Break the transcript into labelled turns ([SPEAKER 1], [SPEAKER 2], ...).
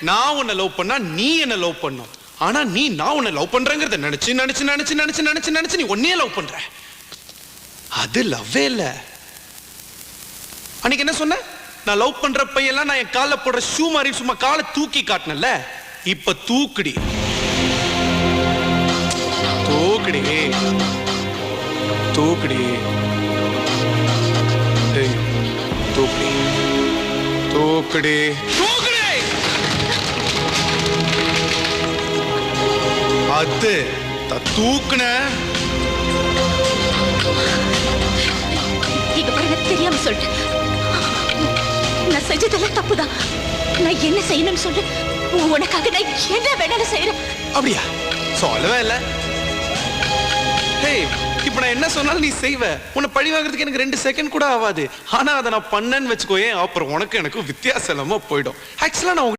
[SPEAKER 1] நான் உன்னை லவ் பண்ணா நீ என்ன லவ் பண்ணும். ஆனா நீ நான் உன்னை லவ் பண்றேங்கிறத நினைச்சு நினைச்சு நினைச்சு நினைச்சு நினைச்சு நினைச்சு நீ உன்னையே லவ் பண்ற. அது லவ்வே இல்ல. அன்னைக்கு என்ன சொன்ன? நான் லவ் பண்ற பையெல்லாம் நான் என் காலில் போடுற ஷூ மாதிரி சும்மா காலை தூக்கி காட்டினல. இப்ப தூக்குடி தூக்குடி தூக்குடி தூக்குடி தூக்குடி தூக்குடி. அது தூக்குன.
[SPEAKER 2] இங்க பாருங்க, தெரியாம சொல்லிட்டேன். நான் செஞ்சதெல்லாம் தப்புதான். நான் என்ன செய்யணும்னு சொல்லு. உனக்காக நான் என்ன வேணாலும் செய்யறேன்.
[SPEAKER 1] அப்படியா? சொல்லவே இல்ல. இப்ப நான் என்ன சொன்னாலும் நீ செய்வ. உன்னை பழி வாங்குறதுக்கு எனக்கு 2 செகண்ட் கூட ஆகாது. ஆனா அதை நான் பண்ணேன்னு வச்சுக்கோயேன், அப்புறம் உனக்கு எனக்கு வித்தியாசம் இல்லாம போயிடும். ஆக்சுவலா நான்